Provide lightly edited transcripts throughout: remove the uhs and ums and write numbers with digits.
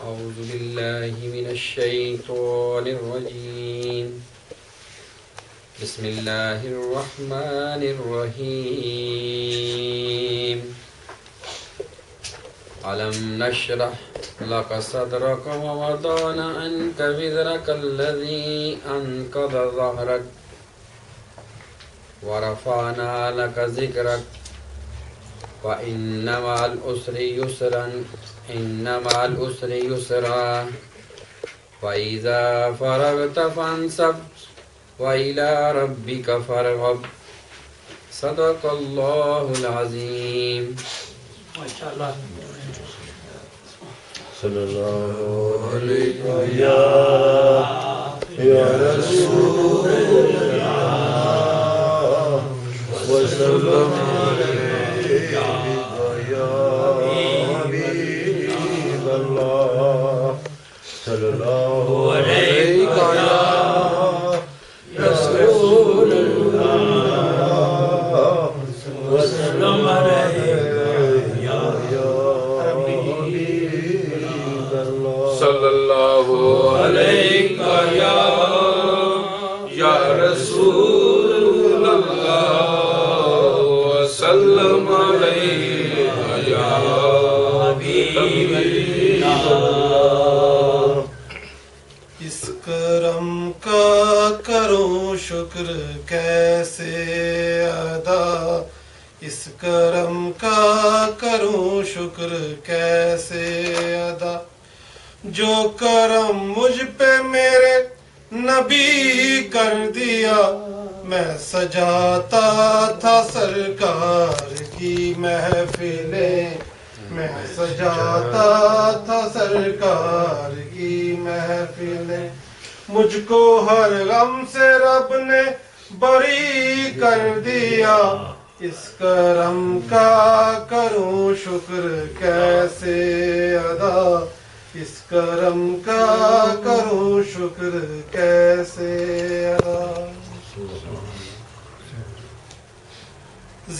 أعوذ بالله من الشيطان الرجيم بسم الله الرحمن الرحيم ألم نشرح لك صدرك ووضعنا عنك وزرك الذي أنقض ظهرك ورفعنا لك ذكرك فإن مع العسر يسرا إن مع العسر يسرا فإذا فرغت فانصب وإلى ربك فارغب صدق الله العظيم. صلی اللہ علیہ یا رسول اللہ وسلم علیہ یا حبیب اللہ صلی اللہ علیہ یا رسول اللہ وسلم علیہ صلی اللہ علیہ یا رسول اللہ وسلم علیہ یا حبیب اللہ. اس کرم کا کروں شکر کیسے ادا، اس کرم کا کروں شکر کیسے ادا، جو کرم مجھ پہ میرے نبی کر دیا. میں سجاتا تھا سرکار کی محفلیں، میں سجاتا تھا سرکار کی محفلیں. مجھ کو ہر غم سے رب نے بری کر دیا. اس کرم کا کروں شکر کیسے ادا، اس کرم کا کروں شکر کیسے ادا.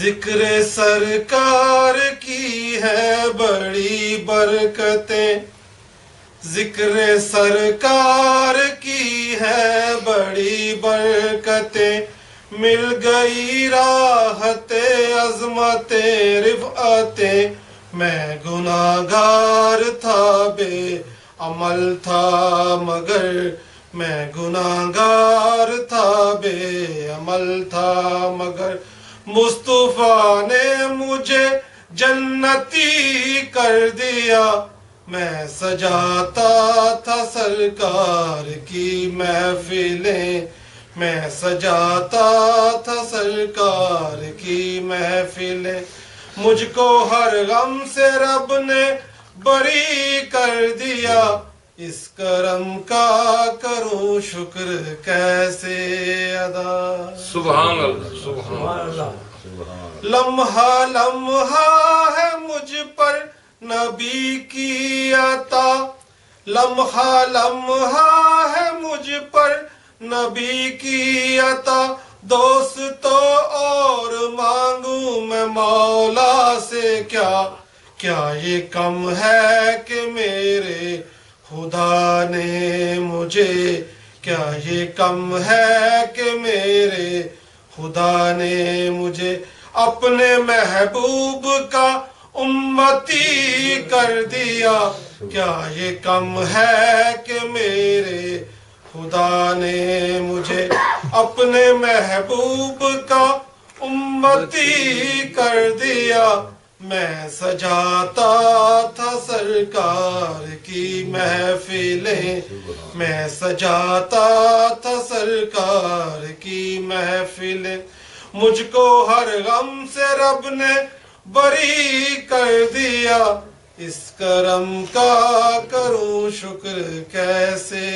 ذکر سرکار کی ہے بڑی برکتیں، ذکر سرکار کی ہے بڑی برکتیں. مل گئی راحت عظمت رفعتیں. میں گناہگار تھا بے عمل تھا مگر، میں گناہگار تھا بے عمل تھا مگر، مصطفیٰ نے مجھے جنتی کر دیا. میں سجاتا تھا سرکار کی محفلیں، میں سجاتا تھا سرکار کی محفلیں. مجھ کو ہر غم سے رب نے بری کر دیا. اس کرم کا کروں شکر کیسے ادا. سبحان اللہ سبحان اللہ. لمحہ لمحہ ہے مجھ پر نبی کی عطا، لمحہ لمحہ ہے مجھ پر نبی کی عطا. دوستو اور مانگوں میں مولا سے کیا، کیا یہ کم ہے کہ میرے خدا نے مجھے، کیا یہ کم ہے کہ میرے خدا نے مجھے اپنے محبوب کا امتی کر دیا. کیا یہ کم ہے کہ میرے خدا نے مجھے اپنے محبوب کا امتی کر دیا. میں سجاتا تھا سرکار کی محفلیں، میں سجاتا تھا سرکار کی محفلیں. مجھ کو ہر غم سے رب نے بری کر دیا. اس کرم کا کروں شکر کیسے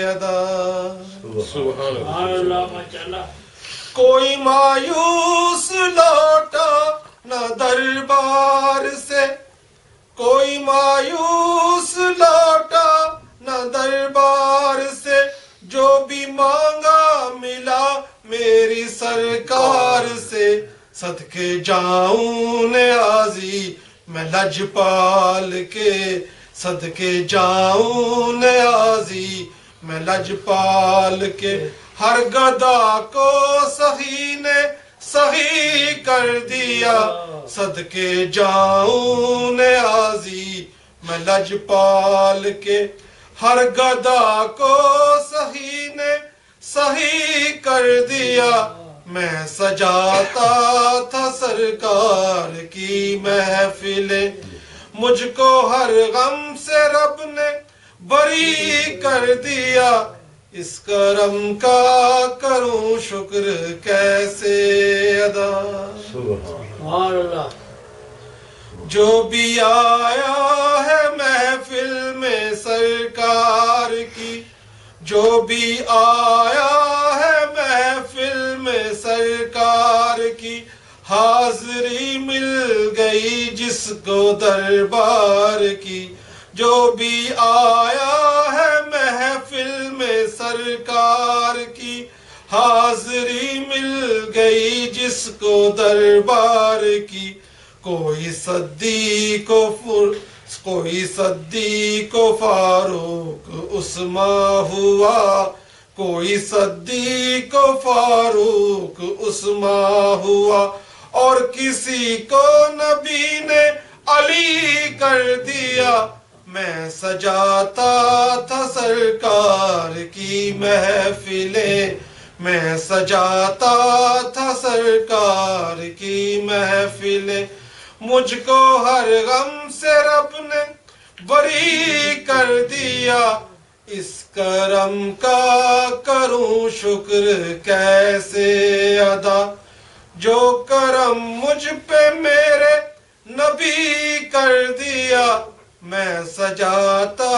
ادا. سبحان اللہ. کوئی مایوس لوٹا نہ دربار سے، کوئی مایوس لوٹا نہ دربار سے، صدقے جاؤں نیازی میں لجپال کے، صدقے جاؤں نیازی میں لجپال کے، ہر گدا کو سخی نے سہی کر دیا، صدقے جاؤں نیازی میں لجپال کے، ہر گدا کو سہی نے سہی کر دیا، میں سجاتا تھا سرکار کی محفلیں، مجھ کو ہر غم سے رب نے بری کر دیا، اس کرم کا کروں شکر کیسے ادا۔ سبحان اللہ۔ جو بھی آیا ہے محفل میں سرکار کی، جو بھی آیا ہے محفل میں سرکار کی، حاضری مل گئی جس کو دربار کی، جو بھی آیا ہے محفل میں سرکار کی، حاضری مل گئی جس کو دربار کی، کوئی صدیق و فاروق عثمان ہوا، کوئی صدیق و فاروق عثمان ہوا، اور کسی کو نبی نے علی کر دیا، میں سجاتا تھا سرکار کی محفلیں، میں سجاتا تھا سرکار کی محفلیں، مجھ کو ہر غم سے رب نے بری کر دیا، اس کرم کا کروں شکر کیسے ادا، جو کرم مجھ پہ میرے نبی کر دیا، میں سجاتا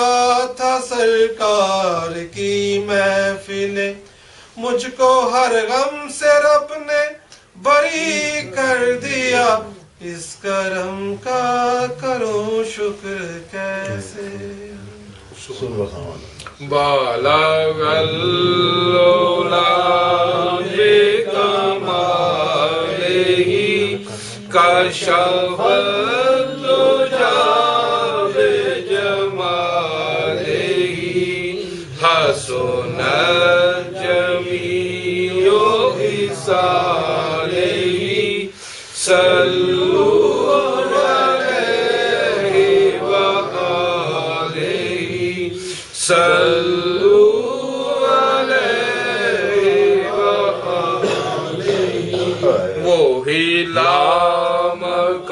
تھا سرکار کی محفلیں، مجھ کو ہر غم سے رب نے بری کر دیا، اس کرم کا کروں شکر کیسے۔ سبحان بالغ العلا بکمالہ کشف الدجی بجمالہ حسن جمیع خصالہ صلوا علیہ وآلہ صلوا علیہ وآلہ۔ وہی لامکان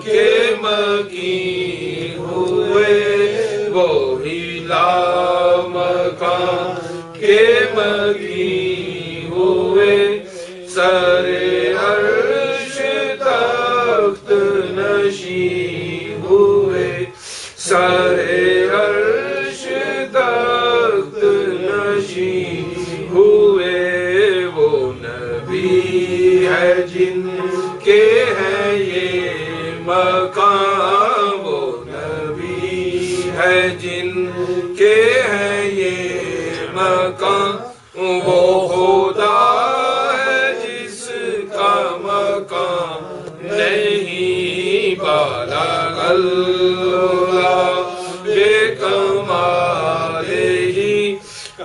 کے مکین ہوئے، وہی لامکان کے مکین ہوئے، سر عرش تخت نشین ہوئے، سر عرش تخت نشین ہوئے، وہ نبی ہے جن کے ہیں یہ مقام، وہ نبی ہے جن کے ہیں یہ مقام، وہ خدا ہے جس کا مقام نہیں، بالغ العلا بکمالہ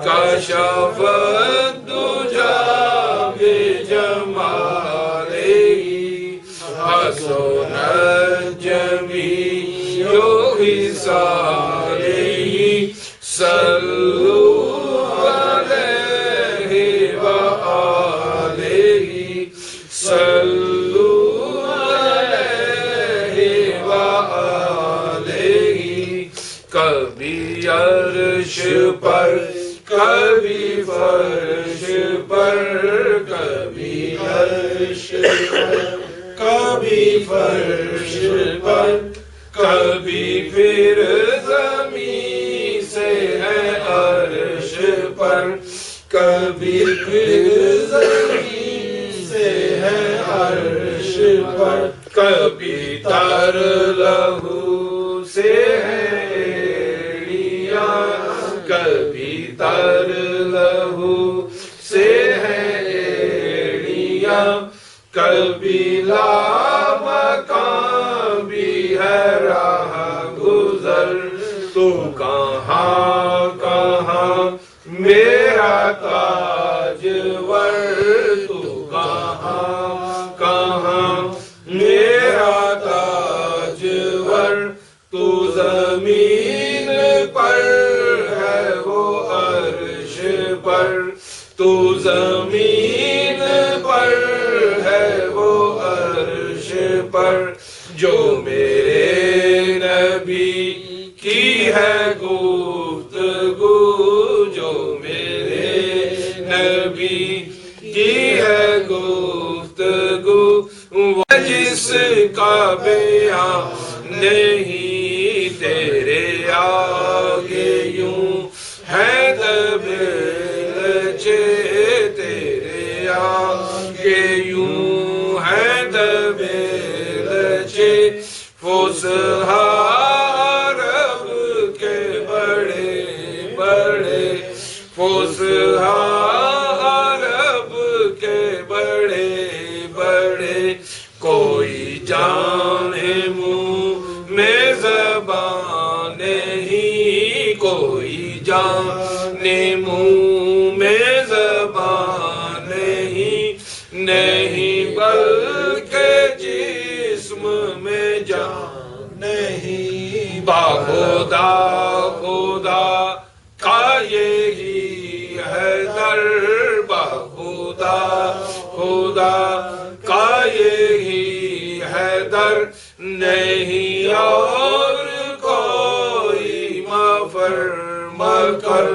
کشف الدجی بجمالہ حسن جمیع خصالہ صلوا علیہ وآلہ صلوا علیہ وآلہ۔ کبھی عرش پر کبھی فرش پر، کبھی عرش پر کبھی فرش پر، کبھی پھر زمین سے ہے عرش پر، کبھی پھر زمین سے ہے عرش پر، کبھی تر لہو سے ہے ایڑیاں، کبھی تر لہو سے ہے ایڑیاں، کبھی تو کہاں کہاں میرا تاجور، تو کہاں کہاں میرا تاجور، تو زمین پر ہے وہ عرش پر، تو زمین پر ہے وہ عرش پر، جو میرے نبی کی ہے گفتگو، جو میرے نبی کی ہے گفتگو، وہ جس کا بیان نہیں تیرے آگے یوں ہے دبلچے، تیرے آگے یوں ہے دبلچے، فصحا عرب کے بڑے بڑے، فصحا عرب کے بڑے بڑے، کوئی جانے منہ میں زبان نہیں، کوئی جانے منہ میں زبان نہیں، بلکہ جسم میں جان نہیں، باخدا خدا کا یہی ہے در، باخدا خدا کا یہی ہے در، نہیں اور کوئی مفر مکر،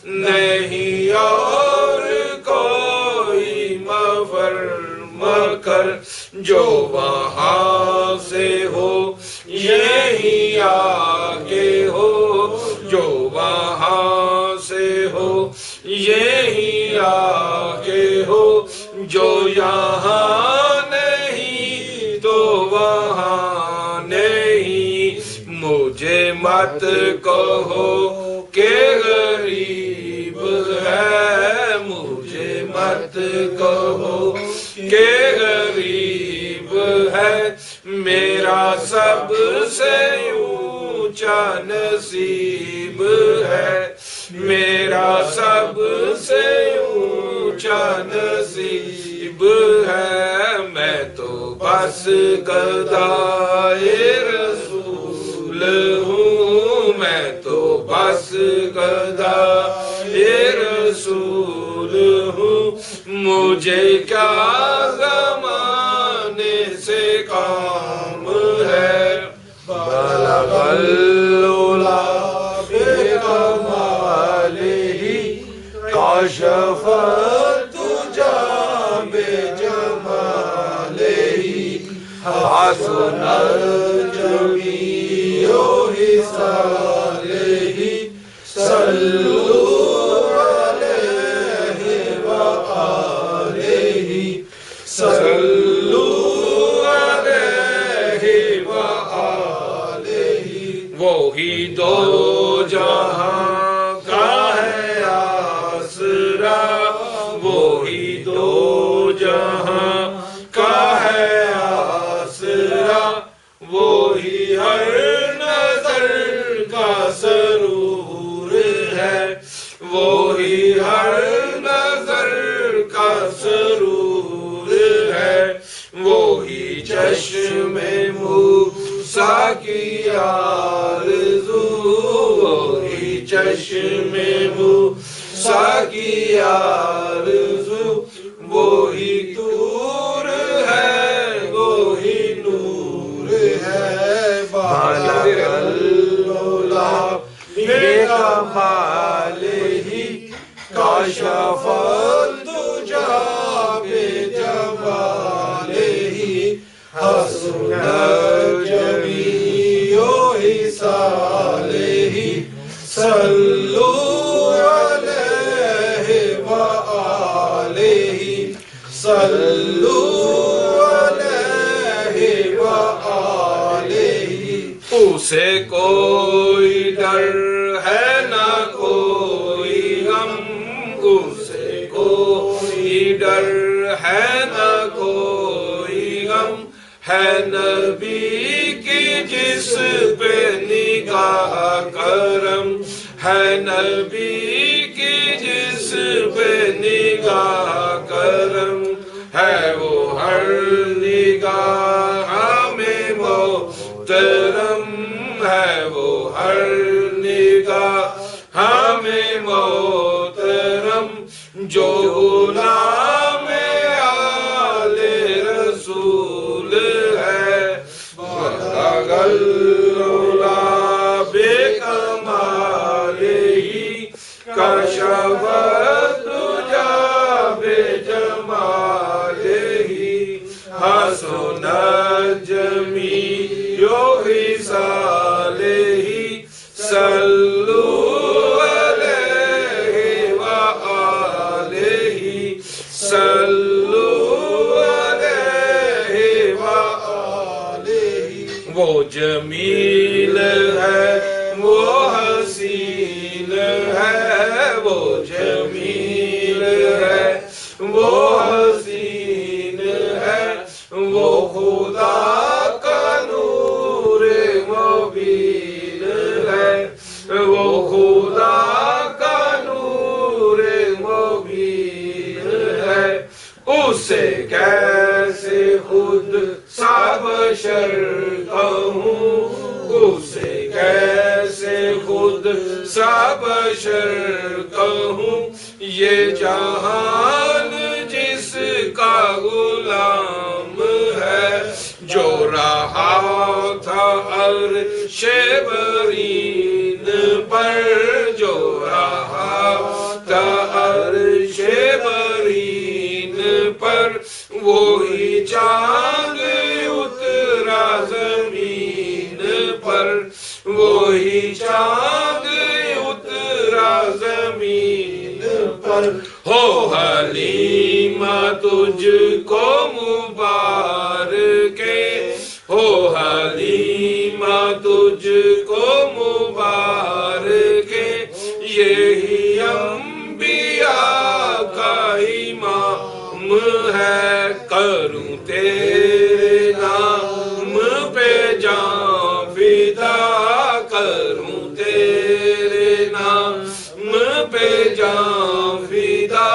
نہیں اور کوئی مفر مکر، جو وہاں سے ہو یہی آگے ہو، جو وہاں سے ہو یہی آگے ہو، جو یہاں نہیں تو وہاں نہیں، مجھے مت کہو کہ غریب ہے، مجھے مت کہو کہ غریب ہے، میرا سب سے اونچا نصیب ہے، میرا سب سے اونچا نصیب ہے، میں تو بس گدائے رسول ہوں، میں تو بس گدائے رسول ہوں، مجھے کیا زمانے سے کام ہے، بلغ العلا بکمالہ کاشف الدجی بجمالہ، حسن الجمیع خصالہ، صلوا علیہ وآلہ، صلوا علیہ وآلہ، وہی دو جہاں کا ہے آسرا، وہی دو جہاں کا ہے آسرا، وہی ہر نظر کا سرور ہے، وہی ہر نظر کا سرور ہے، وہی چشم موسیٰ کی آرزو، وہی چشم موسیٰ کی آرزو، وہی طور ہے وہی نور ہے، بلغ العلا بکمالہ کاشف الدجی بجمالہ، حسن الجمیع خصالہ، صلوا علیہ وآلہ، صلوا علیہ وآلہ، اسے کوئی ڈر ہے نہ کوئی غم، اسے کوئی ڈر ہے نہ کوئی غم، ہے نبی کی جس پہ نگاہ کر ہے نبی کی جس پہ نگاہ کرم ہے وہ ہر نگاہ میں محترم ہے وہ ہر نگاہ ہمیں محترم جو غلام آل رسول ہے بلغ العلا بکمالہ کشف الدجی بجمالہ حسنت جمیع خصالہ صلوا علیہ وآلہ صلوا علیہ وآلہ وہ جمیل ہے وہ حسین ہے وہ جمیل ہے وہ حسین ہے وہ خدا کا نور مبین ہے وہ خدا کا نور مبین ہے اسے کیسے خود سا بشر کہوں اسے کیسے خود سا بشر کہوں یہ جہان جس کا غلام ہے جو رہا تھا عرش برین پر جو رہا تھا عرش برین پر وہی چاند اترا زمین پر وہی چاند اترا زمین پر ہو حلیمہ تجھ کو مبارک ہو حلیمہ تجھ کو مبارک یہی انبیاء کا امام ہے کروں تیرے نام پہ جان فدا کروں تیرے نام پہ جان فدا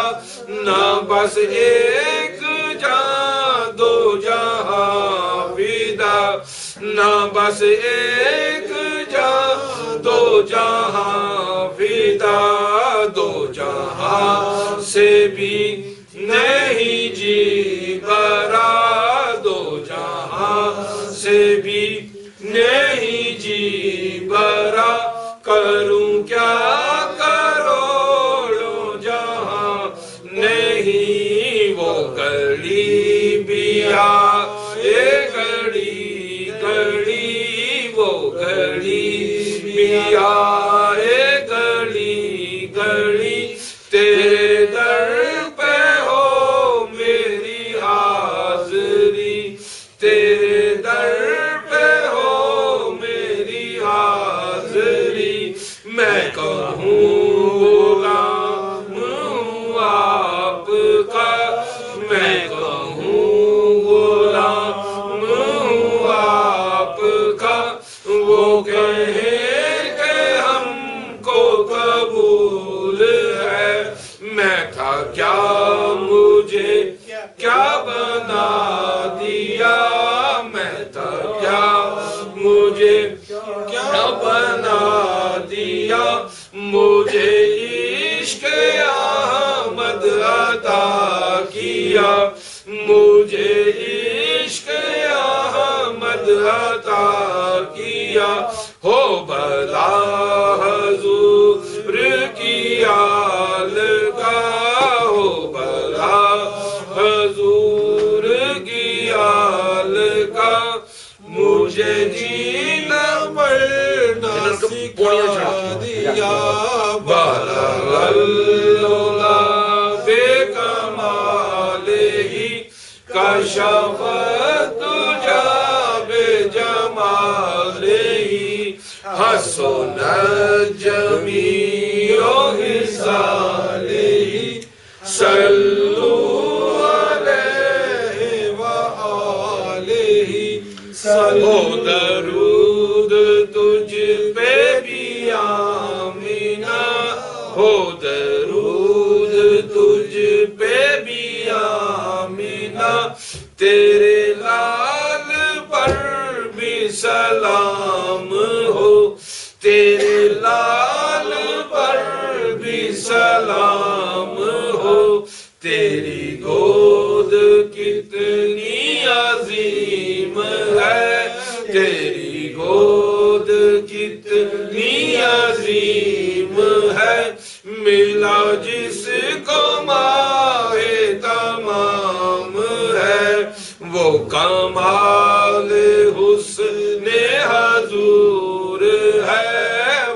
نہ بس ایک جہاں دو جہاں فدا نہ بس ایک جہاں دو جہاں فدا دو جہاں سے بھی نہیں جی برا دو جہاں سے بھی نہیں جی برا کروں کیا کروڑوں جہاں نہیں وہ گھڑی بھی آئے گھڑی گھڑی وہ گھڑی بھی آئے گھڑی گھڑی تیرے در پہ ہو میری حاضری تیرے در پہ ہو میری حاضری میں کہوں غلام ہوں آپ کا میں کہوں غلام ہوں آپ کا وہ کہے کہ ہم کو قبول ہے میں تھا کیا مجھے کیا بنا دیا میں تھا کیا مجھے کیا بنا دیا مجھے عشق احمد عطا کیا مجھے عشق احمد عطا کیا ہو بھلا حضور کی آل کا ہو بھلا حضور کی آل کا مجھے جینا پڑنا سکھا دیا بلغ العلا بکمالہ کشف الدجی بجمالہ حسنت جمیع خصالہ صلوا علیہ وآلہ درود تجھ پہ بھی آمینہ ہو درود تجھ پہ بھی آمینہ تیرے لال پر بھی سلام ہو تیرے لال پر بھی سلام ہو تیری گود کتنی عظیم ہے تیری گود کتنی عظیم ہے ملا جس کو ماہ تمام ہے وہ کمال حسن حضور ہے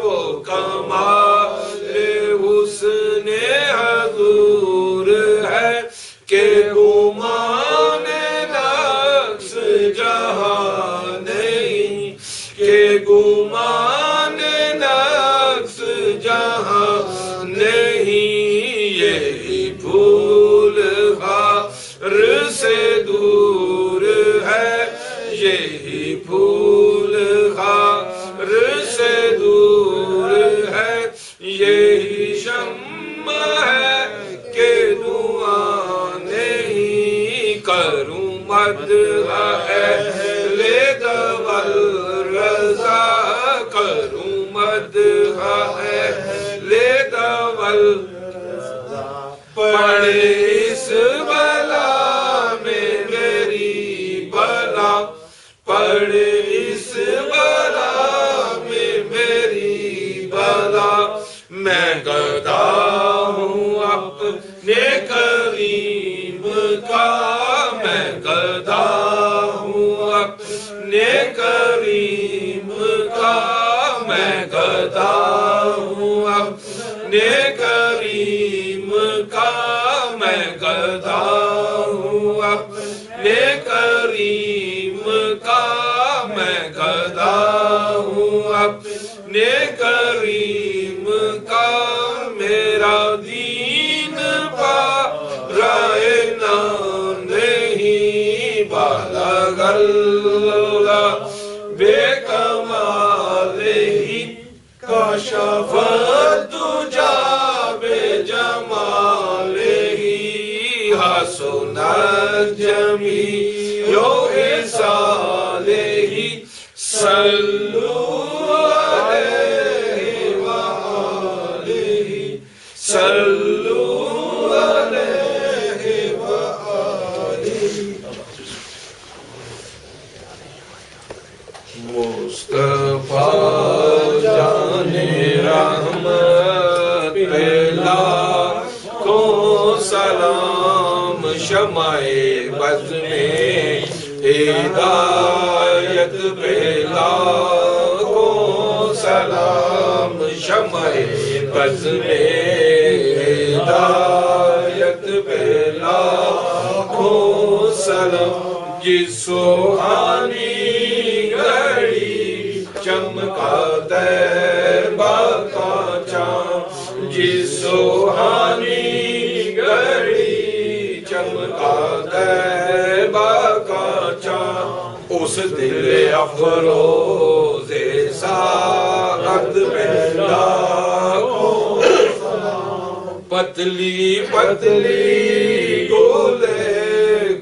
وہ کمال حسن حضور ہے کہ گمان نقص جہاں نہیں کہ گمان نقص جہاں نہیں یہی پھول خار سے دور ہے یہی پھول خار سے دور ہے یہی شمع ہے کہ دعا نہیں کروں مدح اہل دول رضا کروں مدح اہل دول پڑے اس بلا میں میری بلا پڑے اس بلا میں میری بلا میں گدا ہوں اپنے کریم کا میں گدا ہوں اپنے کریم کا میں گدا ہوں اپنے کریم کا میں گدا ہوں اپنے کریم کا میں گدا ہوں اپنے کریم کا میرا دین پا رائے نہیں بالا غلہ بے کمال ہی کاشف تجا بے جمال ہی حسن جمیع صالح صلو علیہ وآلہ صلو علیہ وآلہ مصطفیٰ جان رحمت پہ لاکھوں سلام شمع بز میں ہدایت پہ لاکھوں سلام شمع بز میں ہدایت پہ لاکھوں سلام جس سوہانی گھڑی چمکا طیبہ کا چاند جس سوہانی گھڑی چمکا طیبہ کا چاند اس دل افروز ساعت میں لاکھوں پتلی پتلی گولے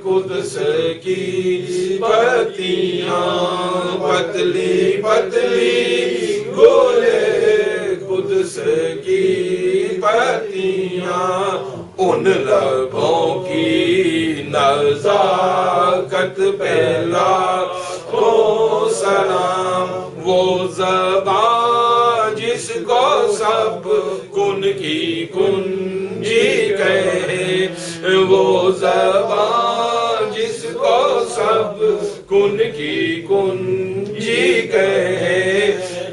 قدس کی پتیاں پتلی پتلی گولے قدس کی پتیاں ان لبوں کی نزاکت پہ لاکھوں سلام وہ زبان جس کو سب کن کی کنجی کہے وہ زبان جس کو سب کن کی کنجی کہے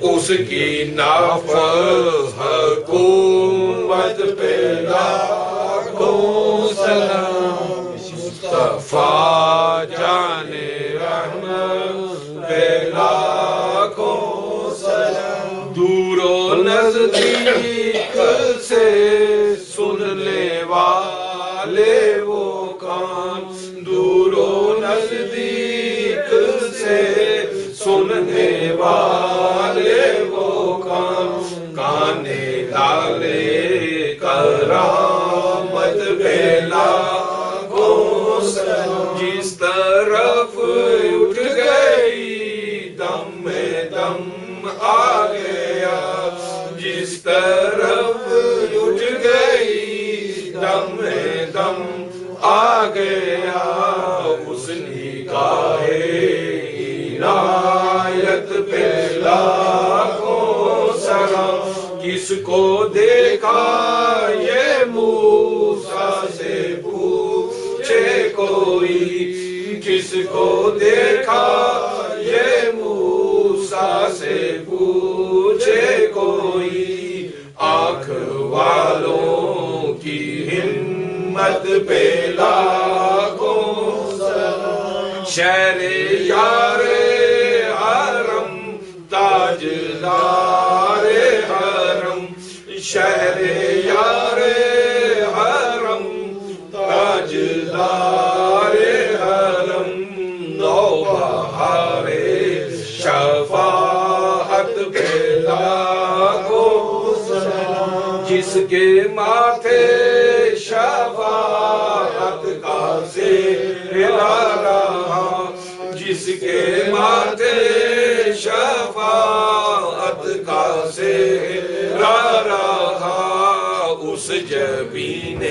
اس کی نافذ حکومت پہ لاکھوں سلام مصطفیٰ جان رحمت پہ لاکھوں سلام دور و نزدیک سے سننے والے وہ کان دور و نزدیک سے سننے والے وہ کان کانے ڈالے پہ لاکھوں سلام جس طرف اٹھ گئی دم میں دم آ گیا جس طرف اٹھ گئی دم میں دم آ گیا اس نگاہ عنایت پہ لاکھوں سلام کس کو دیکھا یہ موسیٰ سے پوچھے کوئی کس کو دیکھا یہ موسیٰ سے پوچھے کوئی آنکھ والوں کی ہمت پہ لاکھوں سلام شہر یار حرم تاجدار حرم شہر یار حرم تاجدار حرم نوبہار شفاعت پہ لاکھوں سلام جس کے ماتھے شفاعت کا سہرا رہا جس کے ماتھے شفاعت کا سہرا رہا اس جبین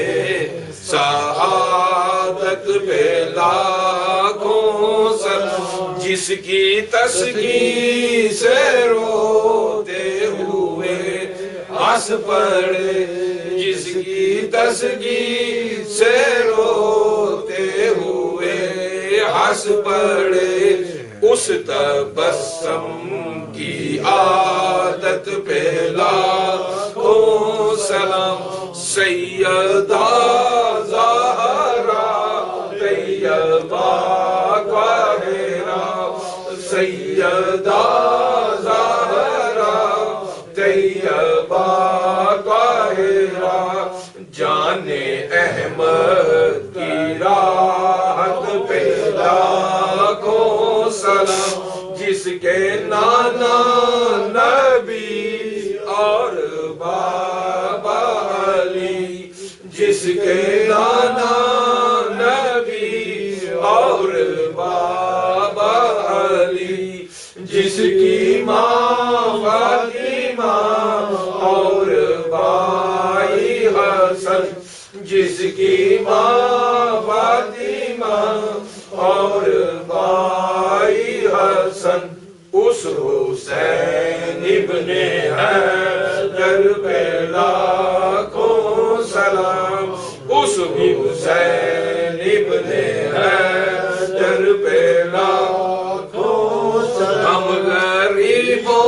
سعادت پہ لاکھوں سلام جس کی تسکین سے روتے ہوئے ہنس پڑے جس کی تسکین سے روتے ہوئے ہنس پڑے اس تبسم کی عادت پہ لاکھوں سلام سیدہ زہرا طیبہ طاہرہ سیدہ زہرا طیبہ طاہرہ جان احمد کی راحت پہ لاکھوں سلام جس کے نانا نبی اور بابا علی جس کے نانا نبی اور بابا علی جس کی ماں فاطمہ اور بھائی حسن جس کی ماں فاطمہ اور بھائی حسن اس حسین ابن حیدر پہ لاکھوں سلام اس حسین ابن حیدر پہ لاکھوں سلام ہم غریبوں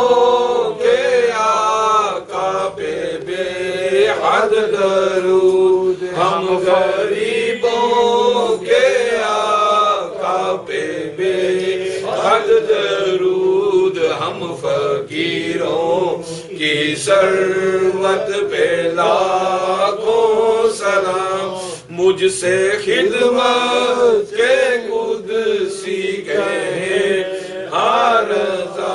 کے آقا پہ بے حد درود ہم غریبوں کے آقا پہ بے حد درود ہم فقیروں کی ثروت پہ لاکھوں سلام مجھ سے خدمت کے قدسی کہیں ہر رضا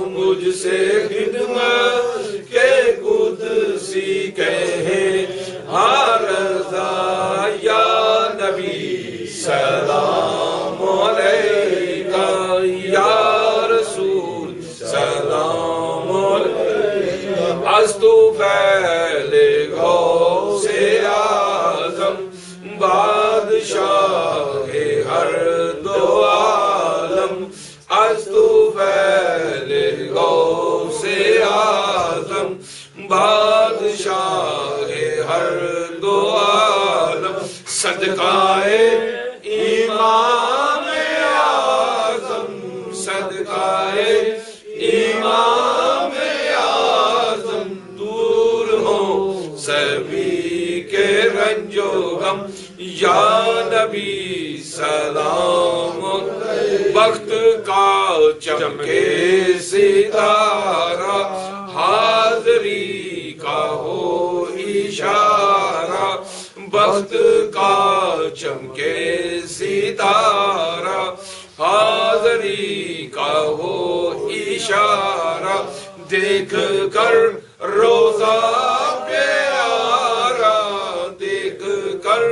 مجھ سے خدمت کے قدسی کہیں ہر رضا یا نبی سلام علیکہ یا رسول سلام علیکہ از تو فعل غوث اعظم بادشاہ ہر دو عالم از تو فعل غوث اعظم بادشاہ ہر دو عالم صدقائے امام اعظم صدقائے امام اعظم دور ہوں سبھی کے رنج و غم یا نبی سلام وقت کا چمکے ستارہ حاضری کا ہو اشارہ وقت کا چمکے ستارہ حاضری کا ہو اشارہ دیکھ کر روزہ پیارا دیکھ کر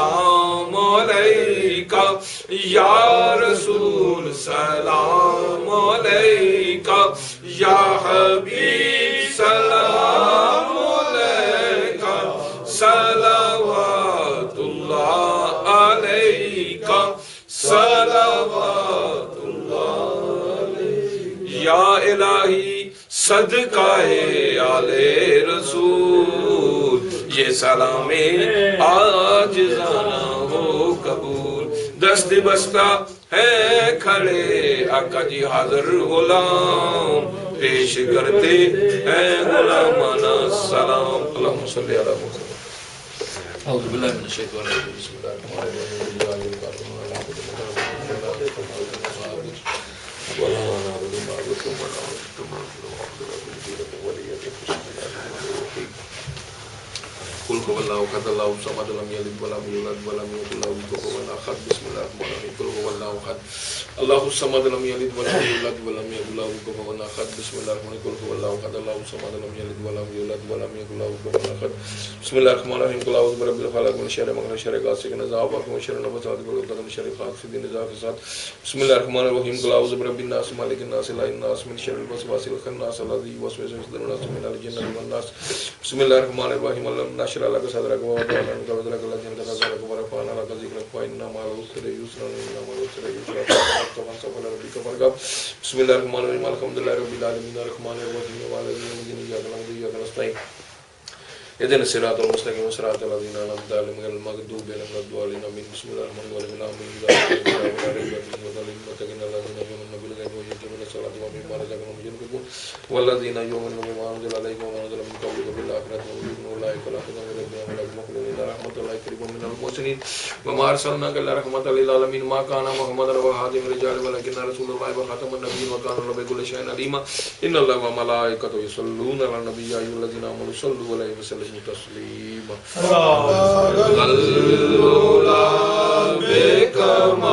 سلام علیکہ یا رسول سلام علیکہ یا حبیب سلام علیکہ صلوات اللہ علیکہ صلوات اللہ علیکہ یا الہی صدقہ آل رسول یہ سلام عاجزانہ ہو قبول دست بستہ ہے کھڑے آقا جی حاضر غلام پیش کرتے ہیں غلامانہ سلام اللہم صلی علی محمد اعوذ باللہ من الشیطان الرجیم بسم اللہ الرحمن الرحیم قل هو الله احد الله الصمد لم يلد ولم يولد ولم يكن له كفوا احد بسم الله الرحمن الرحيم قل هو الله احد الله الصمد لم يلد ولم يولد ولم يكن له كفوا احد بسم الله الرحمن الرحيم قل هو الله احد الله الصمد لم يلد ولم يولد ولم يكن له كفوا احد بسم الله الرحمن الرحيم قل اعوذ برب الفلق من شر ما خلق شر غاسق اذا وقب ومن شر النفاثات في العقد من شر حاسد اذا حسد بسم الله الرحمن الرحيم قل اعوذ برب الناس مالك الناس اله الناس من شر الوسواس الخناس الذي يوسوس في صدور الناس من الجنة والناس بسم الله الرحمن الرحيم اللهم نشر لك صدرك ووضعنا عنك وزرك الذي انقض ظهرك ورفعنا لك ذكرك فإن مع العسر يسرا إن مع العسر يسرا فانصب على ربك فارغب بسم الله الرحمن الرحيم الحمد لله رب العالمين الرحمن الرحيم مالك يوم الدين إياك نعبد وإياك نستعين اهدنا الصراط المستقيم صراط الذين أنعمت عليهم غير المغضوب عليهم ولا الضالين آمين بسم الله الرحمن الرحيم آمين بالغيب ويقيمون الصلاة ومما رزقناهم ينفقون والذين يؤمنون بما أنزل عليك وما أنزل من قبلك بالآخرة هم يؤمنون أولئك لا خوف عليهم ولا هم يحزنون إلا رحمة الله قريب من المحسنين وما أرسلناك إلا رحمة للعالمين ما كان محمد رسول خاتم الرجال ولكن رسول الله وخاتم النبيين وكان الله بكل شيء عليما إن الله وملائكته يصلون على النبي يا أيها الذين آمنوا صلوا عليه وسلموا تسليما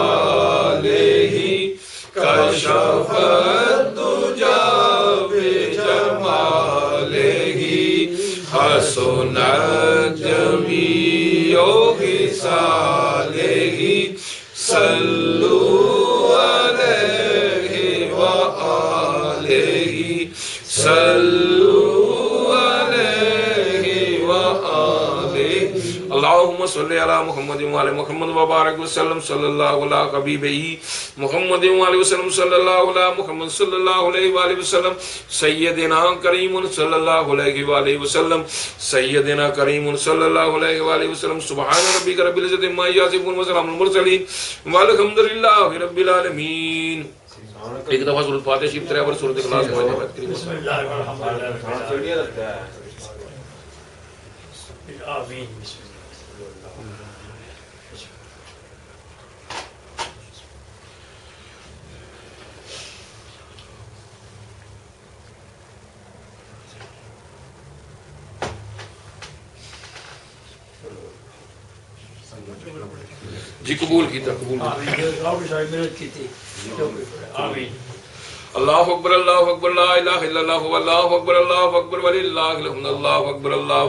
بكماله كشف الدجى بجماله حسنت جميع خصاله صلوا عليه وآله صلوا عليه وآله اللهم صل على محمد وعلى محمد وبارك وسلم صلى الله على حبيبه محمد وعلى وسلم صلى الله على محمد صلى الله عليه وآله وسلم سيدنا كريم صلى الله عليه وآله وسلم سيدنا كريم صلى الله عليه وآله وسلم سبحان ربك رب العزة عما يصفون وسلام على المرسلين والحمد لله رب العالمين ایک دفعہ سورۃ فاتحہ شریف ترے اور سورۃ اخلاص میں بسم اللہ الرحمن الرحیم آمین جی قبول کیتا قبول آمین اللہ اکبر لا الہ الا اللہ واللہ اکبر وللہ الحمد اللہ اکبر لا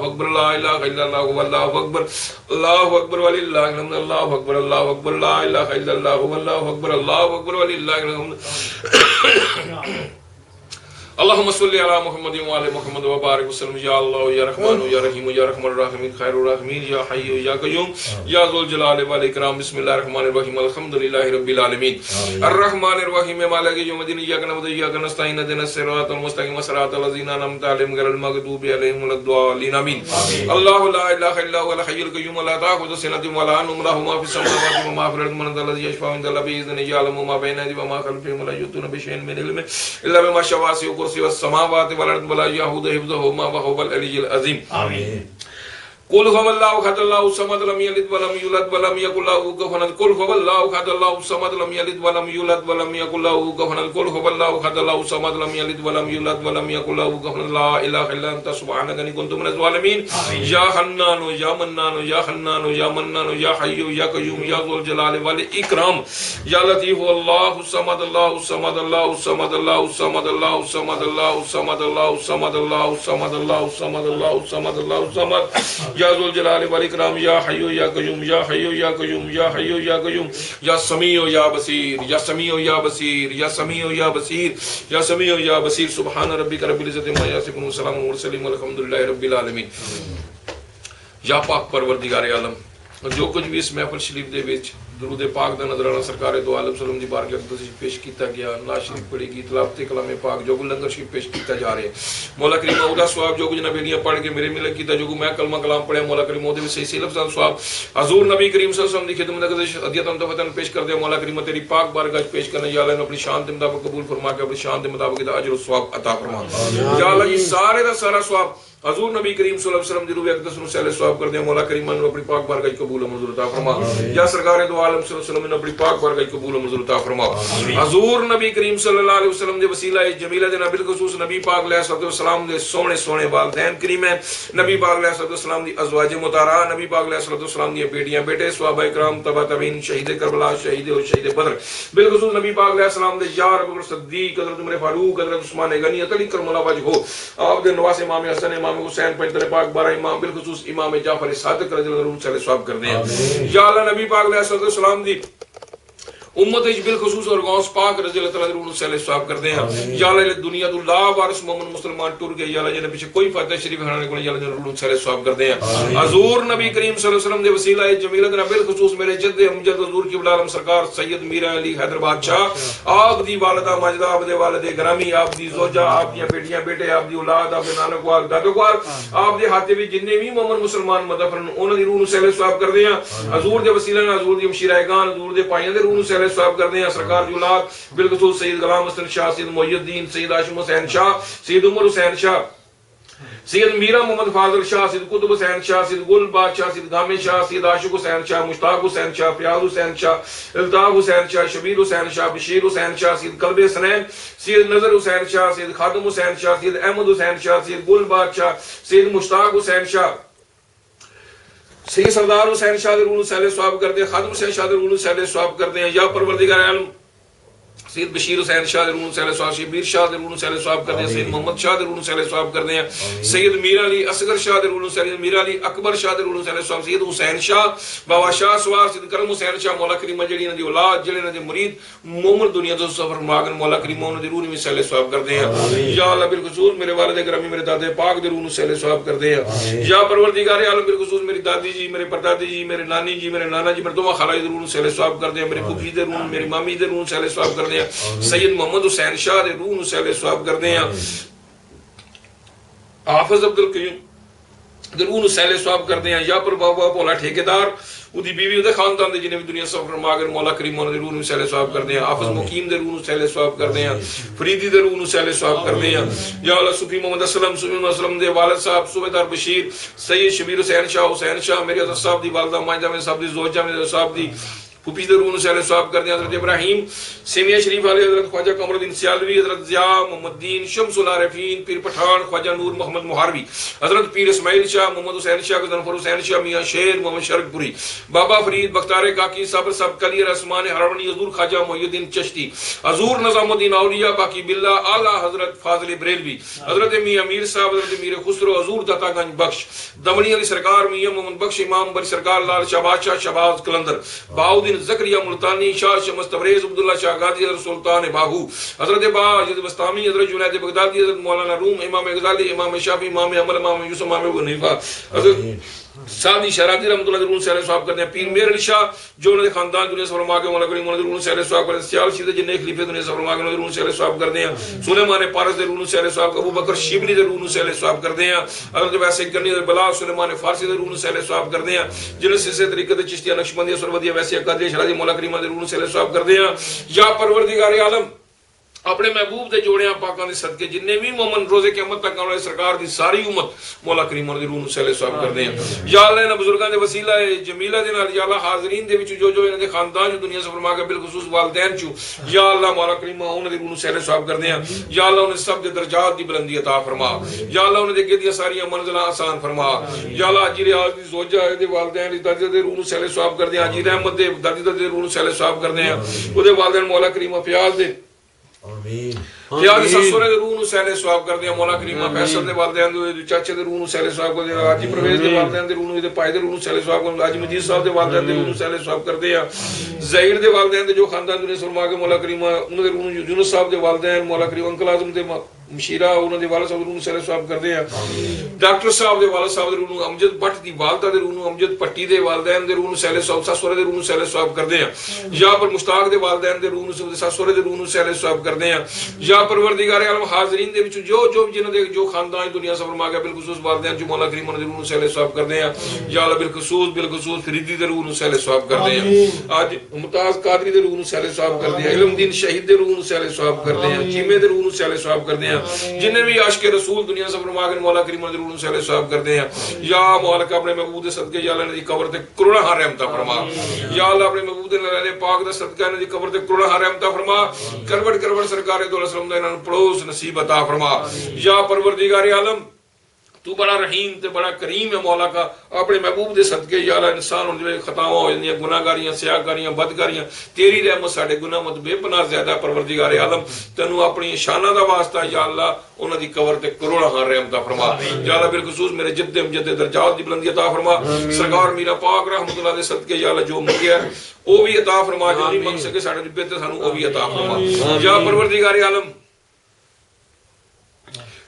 الہ الا اللہ واللہ اکبر وللہ الحمد اللہ اکبر لا الہ الا اللہ واللہ اکبر وللہ الحمد اللهم صل على محمد وعلى محمد وبارك وسلم يا الله يا رحمن يا رحيم يا ارحم الراحمين خير الراحمين يا حي يا قيوم يا ذو الجلال والاكرام بسم الله الرحمن الرحيم الحمد لله رب العالمين الرحمن الرحيم مالك يوم الدين اياك نعبد واياك نستعين اهدنا الصراط المستقيم صراط الذين انعمت عليهم غير المغضوب عليهم ولا الضالين امين الله لا اله الا هو الحي القيوم لا تاخذه سنه ولا نوم له ما في السماوات وما في الارض من ذا الذي يشفع عنده باذنه يعلم ما بين ايديهم وما خلفهم ولا يحيطون بشيء من علمه الا بما شاء وسع كرسيه السماوات والارض ولا يؤوده حفظهما وهو العلي العظيم آمين قل هو الله احد الله الصمد لم يلد ولم يولد ولم يكن له كفوا احد قل هو الله احد الله الصمد لم يلد ولم يولد ولم يكن له كفوا احد قل هو الله احد الله الصمد لم يلد ولم يولد ولم يكن له كفوا احد لا اله الا انت سبحانك اني كنت من الظالمين يا حنان يا منان يا حنان يا منان يا حي يا قيوم يا ذو الجلال والاكرام يا لطيف الله الصمد الله الصمد الله الصمد الله الصمد الله الصمد الله الصمد الله الصمد الله الصمد الله الصمد الله الصمد الله الصمد یا ذو الجلال والاکرام یا حی یا قیوم یا حی یا قیوم یا حی یا قیوم یا سمیع یا بصیر یا سمیع یا بصیر یا سمیع یا بصیر یا سمیع یا بصیر سبحان ربک رب العزت عما یصفون وسلام علی المرسلین والحمد للہ رب العالمین۔ یا پاک پروردگار عالم جو کچھ بھی اس محفل شریف دے وچ درود پاک دا نظرانہ سرکار دو عالم صلی اللہ علیہ وسلم دی بارگاہ اقدس پیش کیتا گیا، نعت شریف پڑھی گئی، تلاوت کلام پاک جو لنگر شریف پیش کیتا جا رہے مولا کریم اودا ثواب جو کچھ نبیاں پڑھ کے میرے ملک کیتا جو میں کلمہ کلام پڑھیا مولا کریم اودے صحیح صحیح لفظاں ثواب حضور نبی کریم صلی اللہ علیہ وسلم دی خدمت اقدس ہدیۃ تحفۃ پیش کر دے مولا کریم تیری پاک بارگاہ پیش کرنا یا اللہ اپنی شان دے مطابق قبول فرما کے اپنی شان دے مطابق اجر و ثواب عطا فرما یا اللہ یہ سارے دا سارا ثواب حضور نبی کریم صلی اللہ علیہ وسلم دی روح اقدس نو سہل ثواب کر دے مولا کریم نے اپنی پاک بارگاہ قبول و منظور عطا فرما یا سرکار دو عالم صلی اللہ علیہ وسلم نے اپنی پاک بارگاہ قبول و منظور عطا فرما حضور نبی کریم صلی اللہ علیہ وسلم دے وسیلہ جمیلہ دے بالخصوص نبی پاک علیہ الصلوۃ والسلام دے سونے سونے والدین کریمین نبی پاک علیہ الصلوۃ والسلام دی ازواج مطہرہ نبی پاک علیہ الصلوۃ والسلام دی بیٹیاں بیٹے صحابہ کرام تبع تابعین شہید کربلا شہید و شہید بدر بالخصوص نبی پاک علیہ السلام دے یار ابو بکر صدیق حضرت عمر فاروق حضرت عثمان غنی علی کرم اللہ وجہہ آپ دے نواز امام حسن امام حسین پنجتر پاک بارہ امام بالخصوص امام جعفر صادق رضی اللہ عنہ سے ثواب کر دیں یا اللہ نبی پاک علیہ الصلوۃ والسلام دی امت اج بالخصوص اور غوث پاک رضی اللہ تعالی عنہ سے ثواب کر دیں یا اللہ دنیا تو لا وارث مومن مسلمان ٹر گئے یا اللہ جن پیچھے کوئی فاتحہ شریف ہرانے کو یا اللہ جن سے ثواب کر دیں حضور نبی کریم صلی اللہ علیہ وسلم دے وسیلہ جمیلہ دے بالخصوص میرے جد امجد حضور کی عالم سرکار سید میرا علی حیدر بادشاہ آپ دی والدہ ماجدہ آپ دے والد گرامی آپ دی زوجہ آپ دی بیٹیاں بیٹے آپ دی اولاد آپ دے نانک وال دادک وال آپ دے ہاتھے بھی جننے بھی مومن مسلمان مدفن انہاں دی روح نو سہل ثواب کر دیں حضور دے وسیلہ حضور دی ہمشیرہگان حضور دے پائیاں دے روح نو سہل ثواب کر دیں سرکار دی اولاد بالخصوص سید غلام حسن شاہ سید محی الدین سید ہاشم حسین شاہ سید عمر حسین شاہ سید میرا محمد فاضل شاہ سید قطب حسین شاہ سید گل بادشاہ سید غامد شاہ سید عاشق حسین شاہ مشتاق حسین شاہ فیاض حسین شاہ الطاف حسین شاہ شبیر حسین شاہ بشیر حسین شاہ سید قلب حسنین سید نظر حسین شاہ سید خادم حسین شاہ سید احمد حسین شاہ سید گل بادشاہ سید مشتاق حسین شاہ سید سردار حسین شاہ درون سہل ثواب کر دیں خادم حسین شاہ درون سہل ثواب کر دیں یا پروردگار عالم سید بشیر حسین شاہ درون سہل ثواب شبیر شاہ درون سہل ثواب کر دیں سید محمد شاہ درون سہل ثواب کر دیں سید میرا علی اصغر شاہ درون سہل میرا علی اکبر شاہ درون سہل ثواب سید حسین شاہ بابا شاہ سوار سید کرم حسین شاہ مولا کریم جڑی دی اولاد جڑے نے مرید مومن دنیا تو سفر ماگن مولا کریم انہاں دی روح میں سہل ثواب کر دیں یا اللہ بالخصوص میرے والد گرامی میرے دادے پاک دی روح نو سہل ثواب کر دیں یا پروردگار عالم بالخصوص میری دادی جی میرے پردادی جی میرے نانی جی میرے نانا جی میرے دو خالہ دی روح نو سہل ثواب کر دیں میرے پھوپھی دی روح میری مامی دی روح سہل ثواب کر دیں سید محمد حسین شاہ دے روح نو سہل ثواب کر دیں حافظ عبد القیوم دے روح نو سہل ثواب کر دیں یا پر بابا بولا ٹھیکیدار اودی بیوی اودے خاندان دے جنے بھی دنیا سفر ماگر مولا کریم انہاں دے روح نو سہل ثواب کر دیں حافظ مقیم دے روح نو سہل ثواب کر دیں فریدی دے روح نو سہل ثواب کر دیں یا اللہ صوفی محمد اسلم دے والد صاحب صوبیدار بشیر سید شبیر حسین شاہ میرے حضرت صاحب دی والدہ ماجدہ میں صاحب دی زوجہ میں صاحب دی پھوپھی دے روح نو سہل ثواب کر دیں حضرت ابراہیم سیمیہ شریف والے حضرت خواجہ قمر الدین سیالوی حضرت ضیاء محمد دین شمس العارفین پیر پٹھان خواجہ نور محمد محاروی حضرت پیر اسماعیل شاہ محمد حسین شاہ غضنفر حسین شاہ میاں شیر محمد شرک پوری بابا فرید بختار کاکی صابر صاحب کلی رحمان ہرونی حضور خواجہ محی الدین چشتی حضور نظام الدین اولیاء باقی باللہ اعلی حضرت فاضل بریلوی حضرت میاں امیر صاحب حضرت میر خسرو حضور داتا گنج بخش دمنی علی سرکار میاں محمد بخش امام بری سرکار لال شہباز شاہ شہباز کلندر بہاؤدین زکریا ملتانی شاہ شمس تبریز عبداللہ شاہ غازی حضرت سلطان باہو حضرت با حضرت بستامی حضرت جنید بغدادی حضرت مولانا روم امام غزالی امام شافعی امام احمد امام یوسف امام ابو حنیفہ حضرت سعدی شہرازی رحمۃ اللہ درون سہل ثواب کرتے ہیں پیر میر علی شاہ جو انہوں نے خاندان دنیا سفر ماں کے مولا کریم انہوں نے درون سہل ثواب کرتے ہیں سیال شید جن خلیفہ دنیا سفر ماں کے انہوں نے درون سہل ثواب کرتے ہیں سلیمان پارس درون سہل ثواب ابو بکر شیبلی درون سہل ثواب کرتے ہیں حضرت ویسے کرنی بلا سلیمان فارسی درون سہل ثواب کرتے ہیں جنہوں سے طریقے چشتیہ نقشبندیہ سرودیہ ویسے قادریہ شہرازی مولا کریم درون سہل ثواب کرتے ہیں یا پروردگار عالم اپنے محبوب دے جوڑیاں پاکاں دے صدقے جننے بھی مومن روزے قیامت تک آنے والے سرکار دی ساری امت مولا کریم دی روح نو سہل ثواب کر دیں یا اللہ انہاں بزرگاں دے وسیلہ جمیلہ دے نال یا اللہ حاضرین دے وچ جو انہاں دے خاندان جو دنیا سے فرما کے بالخصوص والدین چوں یا اللہ مولا کریم انہاں دی روح نو سہل ثواب کر دیں یا اللہ انہاں سب دے درجات دی بلندی عطا فرما یا اللہ انہاں دے اگے دی ساری منزلاں آسان فرما یا اللہ اجر دی زوجہ دے والدین دی دادی دے روح نو سہل ثواب کر دیں اجر احمد دے دادی دے روح نو سہل ثواب کر دیں او دے والدین مولا کریم پیاز دے آمین یاد سسورے دے روح نو سہلے ثواب کر دیا مولا کریمہ فیصل دے والدین دے چاچے دے روح نو سہلے ثواب کر دیا حاجی پرویز دے والدین دے روح نو دے پائے دے روح نو سہلے ثواب کر دیا حاجی مجید صاحب دے والدین دے روح نو سہلے ثواب کر دیا ظہیر دے والدین دے جو خاندان دے فرما کے مولا کریمہ انہاں دے روح نو یونس صاحب دے والدین مولا کریمہ انکل اعظم دے مشیرہ انہاں دے والد صاحب دے روح نو سہلے ثواب کر دیا ڈاکٹر صاحب دے والد صاحب دے روح نو امجد بٹ دی والدہ دے روح نو امجد پٹی دے والدین دے روح نو سہلے ثواب سسورے دے روح نو سہلے ثواب کر دیا یا پر مشتاق دے والدین دے روح نو سسورے دے روح نو سہلے ثواب کر دیا یا پروردگار عالم حاضرین دے وچ جو جنہاں دے جو خاندان دنیا سے فرما گیا بالخصوص والدین جو مولا کریم انہاں دے روح نو سہلے ثواب کر دیا یا اللہ بالخصوص فریدی دے روح نو سہلے ثواب کر دیا اج ممتاز قادری دے روح نو سہلے ثواب کر دیا علم دین شہید دے روح نو سہلے ثواب کر دیا چیمے دے روح نو سہلے ثواب کر دیا جنہیں بھی عاشق رسول دنیا سے فرما گئے مولا کریم دے روح نو سہلے ثواب کر دیا یا مولا اپنے محبوب دے صدقے یا اللہ دی قبر تے کروڑا ہر رحمتاں فرما یا اللہ اپنے محبوب دے نالے پاک دا صدقہ انہاں دی قبر تے کروڑا ہر رحمتاں فرما کروڑ سرکار دو علیہ وسلم دے انہاں نوں پڑوس نصیب عطا فرما یا پروردگار عالم تو بڑا رحیم تے بڑا کریم ہے مولا کا اپنے محبوب دے صدقے یا اللہ انسان ہوں جو خطاواں ہو جاندیاں گناہگاریاں سیاہکاریاں بدکاریاں تیری رحمت ساڈے گناہ مت بے پناہ زیادہ ہے پروردگار عالم تینوں اپنی شانہ دا واسطہ یا اللہ انہاں دی قبر تے کروڑا ہاں رحمتاں فرما یا اللہ بالخصوص میرے جد امجد درجات دی بلندی عطا فرما سرکار میرا پاک رحمت اللہ دے صدقے یا اللہ جو منگیا ہے او بھی عطا فرما جو نہیں منگ سکے ساڈے بہتر سانوں او بھی عطا فرما یا پروردگار عالم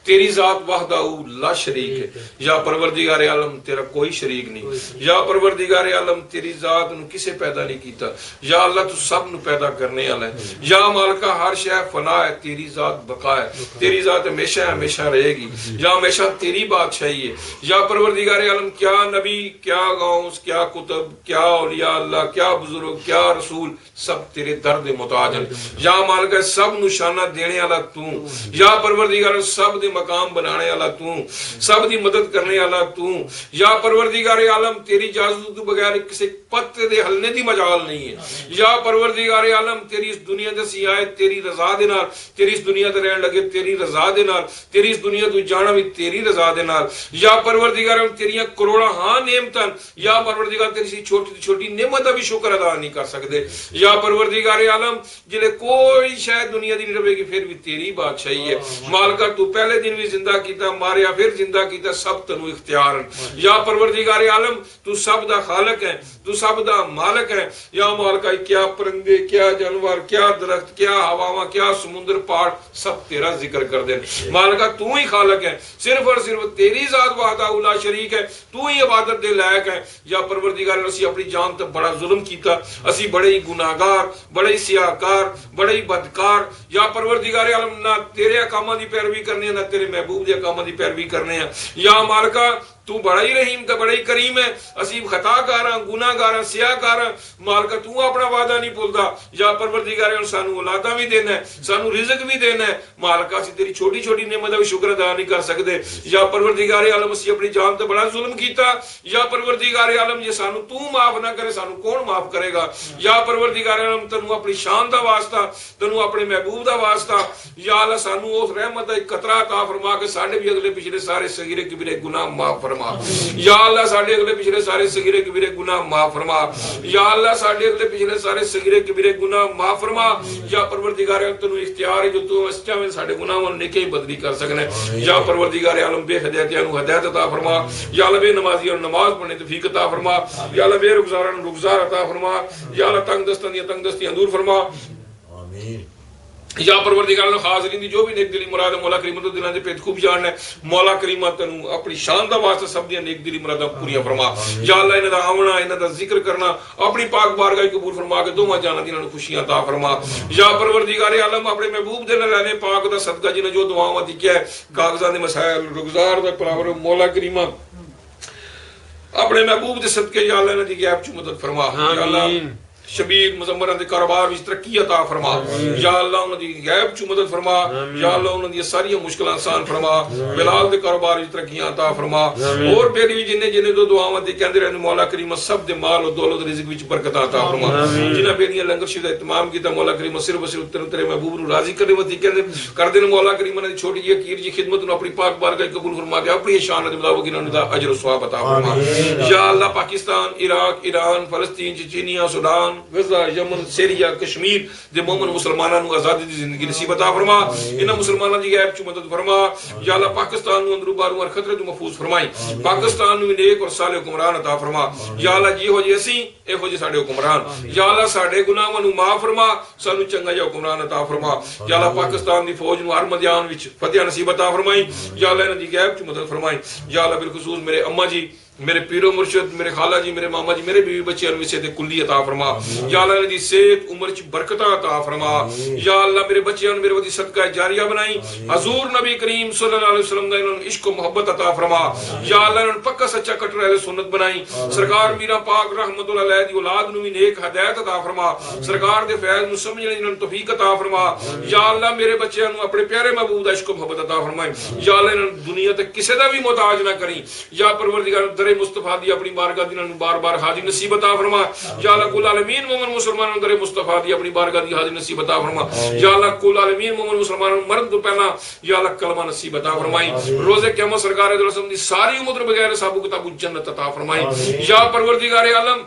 تیری ذات وحدہ لا شریک ہے یا پروردگار عالم تیرا کوئی شریک نہیں یا پروردگار عالم تیری ذات نو کسے پیدا نہیں کیتا یا اللہ تو سب نو پیدا کرنے والا ہے یا مالکہ ہر شے فنا ہے تیری ذات بقا ہے تیری ذات ہمیشہ رہے گی یا ہمیشہ تیری بادشاہی ہے یا پروردگار عالم کیا نبی کیا غوث کیا کتب کیا اولیاء اللہ کیا بزرگ کیا رسول سب تیرے درد محتاج ہیں یا مالکہ سب نو شانہ دینے والا تو یا پروردگار سب دے مقام بنانے والا تو سب دی مدد کرنے والا تو یا پروردگار عالم تیری اجازت تو بغیر کسی پتے دے ہلنے دی مجال نہیں ہے یا پروردگار عالم تیری اس دنیا دے سی آئے تیری رضا دے نال تیری اس دنیا تے رہن لگے تیری رضا دے نال تیری اس دنیا تو جانا بھی تیری رضا دے نال یا پروردگار عالم تیریاں کروڑا ہاں نعمتاں یا پروردگار تیری سی چھوٹی نعمت دا بھی شکر ادا نہیں کر سکدے یا پروردگار عالم جلے کوئی شاید دنیا دی نہیں رہے گی پھر بھی تیری بادشاہی ہے مالکہ تو پہلے دن بھی زندہ کیتا ماریا پھر زندہ کیتا سب تنو اختیار یا پروردگار عالم تو سب دا خالق ہے تو سب دا مالک ہے یا مالکہ کیا پرندے کیا جانور کیا درخت کیا ہواواں کیا سمندر پہاڑ سب تیرا ذکر کر دیں مالکہ تو ہی خالق ہے صرف اور صرف تیری ذات وحدہ لا شریک ہے تو ہی عبادت دے لائق ہے یا پروردگار اسی اپنی جان تے بڑا ظلم کیتا اسی بڑے ہی گناہگار بڑے ہی سیاہکار بڑے ہی بدکار یا پروردگار عالم نہ تیرے احکاماں دی پیروی کرنی نہ تیرے محبوب دے احکاماں دی پیروی کرنے ہیں یا مالکہ تو بڑا ہی رحیم تے بڑا ہی کریم ہے اسی خطا کاراں گناہ گاراں سیاہ کاراں مالکہ تو اپنا وعدہ نہیں بھولدا یا پروردگار سانو اولاداں بھی دینا ہے سانو رزق بھی دینا ہے مالکہ اسی تیری چھوٹی نعمت دا بھی شکر ادا نہیں کر سکدے یا پروردگار عالم اسی اپنی جان تے بڑا ظلم کیتا یا پروردگار عالم یہ سانو تو معاف نہ کرے سانو کون معاف کرے گا یا پروردگار عالم تنو اپنی شان دا واسطہ تنو اپنے محبوب دا واسطہ یا اللہ سانو اس رحمت دا ایک قطرہ عطا فرما کے ساڈے بھی اگلے پچھلے سارے صغیرے کبیرے گناہ معاف فرما یا اللہ ساڈے اگلے پچھلے سارے صغیرے کبیرے گناہ معاف فرما یا اللہ ساڈے اگلے پچھلے سارے صغیرے کبیرے گناہ معاف فرما یا پروردگار عالم تنو اختیار ہے جو تو اس چاہے ساڈے گناہاں نیکی بدلی کر سکنے یا پروردگار عالم بے ہدایتیاں نو ہدایت عطا فرما یا اللہ بے نمازیاں نو نماز پڑھنے توفیق عطا فرما یا اللہ بے رخساراں نو رخسار عطا فرما یا اللہ تنگ دستیاں دور فرما آمین یا پروردگار اللہ حاضرین دی جو بھی نیک دلی مراد مولا کریم تو دلان دے پیت خوب جان ہے مولا کریم تنو اپنی شان دا واسطہ سب دی نیک دلی مراداں پوریاں فرما یا اللہ انہاں دا آونا انہاں دا ذکر کرنا اپنی پاک بارگاہ قبول فرما کے دوواں جاناں دی انہاں نوں خوشیاں عطا فرما یا پروردگار عالم اپنے محبوب دے نال پاک دا صدقہ جنہاں جو دعاواں دی کیا ہے کاغذاں دے مسائل رگزار دا پراور مولا کریم اپنے محبوب دے صدقے یا اللہ انہاں دی غیب چ مدد فرما یا اللہ شبیر مزمران دے کاروبار وچ ترقی عطا فرما یا اللہ انہاں دی غیب چ مدد فرما یا اللہ انہاں دی ساری مشکلاں آسان فرما بلال دے کاروبار وچ ترقیاں عطا فرما اور پھر بھی جنے دو دعاواں دی کہندے رہندے مولا کریم سب دے مال و دولت رزق وچ برکت عطا فرما جنہاں بیڑیاں لنگر شریف دا اہتمام کیتا مولا کریم صرف تیرے محبوب نو راضی کرنے وتی کہندے کر دین مولا کریم نے چھوٹی جی حقیر جی خدمت نو اپنی پاک بارگاہ قبول فرما کے اپنی شان دے مطابق انہاں دا اجر و ثواب عطا فرما یا اللہ پاکستان عراق ایران فلسطین چچینیا سودان شام غزہ یمن سیریا کشمیر دے مومن مسلماناں نو آزادی دی زندگی نصیب عطا فرما انہاں مسلماناں دی غیب چ مدد فرما یا اللہ پاکستان نو اندرو بارو اور خطرے تو محفوظ فرمائی پاکستان نو نیک اور صالح حکمران عطا فرما یا اللہ جی ہو جی اسی اے ہو جی ساڈے حکمران یا اللہ ساڈے گناہاں نو معاف فرما سانو چنگا جا حکمران عطا فرما یا اللہ پاکستان دی فوج نو ہر میدان وچ فتح نصیب عطا فرمائی یا اللہ انہاں دی غیب چ مدد فرمائی یا اللہ بالخصوص میرے اماں جی میرے پیرو مرشد میرے خالہ جی میرے ماما جی میرے بیوی بچے انوی صحت کلی عطا فرما یا اللہ انہاں دی صحت عمر چ برکت عطا فرما یا اللہ میرے بچیاں میرے ودی صدقہ جاریہ بنائی حضور نبی کریم صلی اللہ علیہ وسلم دا انہاں عشق و محبت عطا فرما یا اللہ انہاں پکا سچا کٹر اہل سنت بنائی سرکار میرا پاک رحمت اللہ علیہ دی اولاد نو بھی نیک ہدایت عطا فرما سرکار دے فیض نو سمجھنے دی انہاں توفیق عطا فرما یا اللہ میرے بچیاں نو اپنے پیارے محبوب دا عشق و محبت عطا فرمائے یا اللہ انہاں دنیا تے کسے دا بھی محتاج نہ کریں یا پروردگار در مصطفیٰ دی اپنی بارگاہ دی انہاں بار بار حاضری نصیب عطا فرما یا اللہ کل عالمین مومن مسلمانوں در مصطفیٰ دی اپنی بارگاہ دی حاضری نصیب عطا فرما یا اللہ کل عالمین مومن مسلمانوں مرد تو پہلا یا اللہ کلمہ نصیب عطا فرمائی روز قیامت سرکار دو رسم دی ساری عمر بغیر صاحب کتاب جنت عطا فرمائی یا پروردگار عالم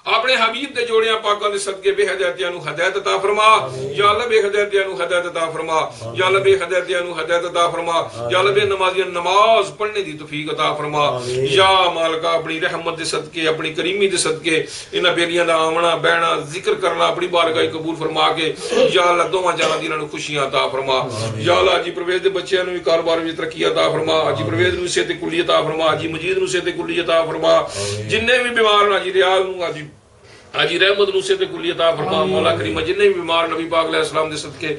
اپنے حبیب دے جوڑیاں پاکاں دے صدقے بے ہدایتیاں نو ہدایت عطا فرما یا اللہ بے ہدایتیاں نو ہدایت عطا فرما یا اللہ بے ہدایتیاں نو ہدایت عطا فرما یا اللہ بے نمازیاں نماز پڑھنے دی توفیق عطا فرما یا مالکا اپنی رحمت دے صدقے اپنی کریمی دے صدقے انہاں بیلیاں دا آونا بہنا ذکر کرنا اپنی بارگاہ قبول فرما کے یا اللہ دوواں جہاں دی انہاں نو خوشیاں عطا فرما یا اللہ جی پرویز دے بچیاں نو کاروبار وچ ترقی عطا فرما جی پرویز نو صحت کلی عطا فرما جی مجید نو صحت کلی عطا فرما جننے بھی بیمار ہیں جی ریاض نو حاجی رحمت نو صحت کلی عطا فرما مولا کریم جننے بھی بیمار نبی پاک علیہ السلام دے صدقے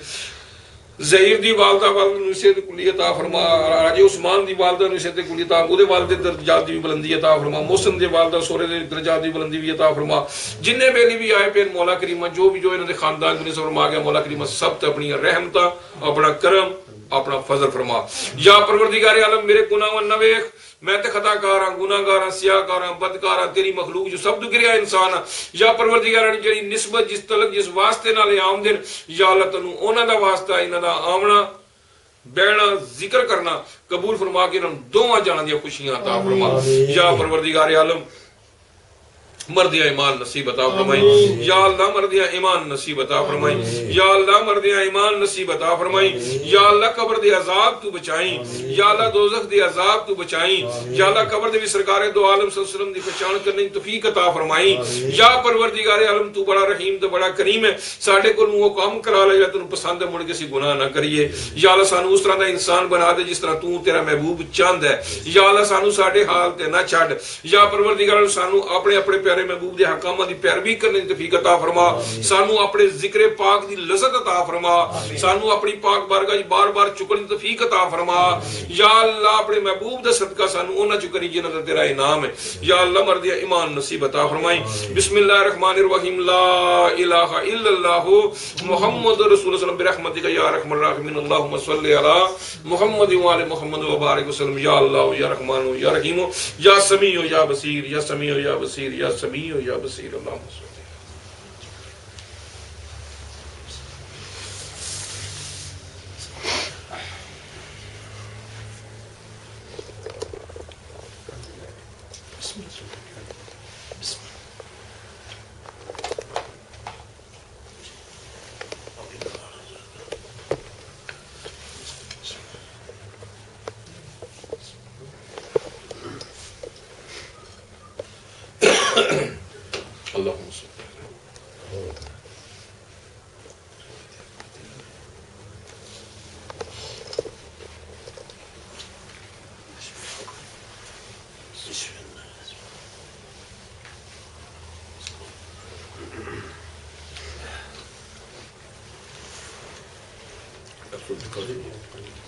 ظہیر دی والدہ نو صحت کلی عطا فرما حاجی عثمان دی والدہ نو صحت کلی عطا اودے والدے درجات دی بلندی عطا فرما محسن دی والدہ سورے دے درجات دی بلندی بھی عطا فرما جننے بیلی بھی آئے پھر مولا کریم جو انہاں دے خاندان نے فرما گیا مولا کریم سب تے اپنی رحمتاں اپنا کرم اپنا فضل فرما یا پروردگار عالم میرے گناہاں نہ ویکھ میں تے خطا کاراں گناہ گاراں سیاہ کاراں بدکاراں تیری مخلوق جو سب تو گریا انسان یا پروردگار جڑی نسبت جس تعلق جس واسطے نال آمدن یا اللہ تنو انہاں دا واسطہ انہاں دا آونا بہنا ذکر کرنا قبول فرما کے انہاں دوواں جہاں دی خوشیاں عطا فرما یا پروردگار عالم مردیاں ایمان نصیب عطا فرمائی یا اللہ مردیاں ایمان نصیب عطا فرمائی یا اللہ مردیاں ایمان نصیب عطا فرمائی یا اللہ قبر دے عذاب تو بچائیں یا اللہ دوزخ دے عذاب تو بچائیں یا اللہ قبر دے بھی سرکار دو عالم صلی اللہ علیہ وسلم دی پہچان کرنے کی توفیق عطا فرمائیں یا پروردگار عالم تو بڑا رحیم تے بڑا کریم ہے ساڈے کول وہ کام کرا لے جا تینوں پسند ہے مڑ کے سی گناہ نہ کریے یا اللہ سانو اس طرح دا انسان بنا دے جس طرح تو تیرا محبوب چاہندا ہے یا اللہ سانو ساڈے حال تے نہ چھڈ یا پروردگار سانو اپنے اپنے پیارے محبوب دے حکامات دی پیروی کرنے دی توفیق عطا فرما سانو اپنے ذکر پاک دی لذت عطا فرما سانو اپنی پاک بارگاہ بار بار چکن دی توفیق عطا فرما یا اللہ اپنے محبوب دا صدقہ سانو انہاں چ کری جنہاں دا تیرا انعام ہے یا اللہ مردیا ایمان نصیب عطا فرمائی بسم اللہ الرحمن الرحیم لا الہ الا اللہ محمد رسول اللہ برحمتک یا ارحم الراحمین اللهم صل علی محمد و علی محمد و بارک وسلم یا اللہ یا رحمان یا رحیم یا سمیع یا بصیر یا سمیع یا بصیر یا سمیع یا بصیر اللهم صل اللهم صل That's what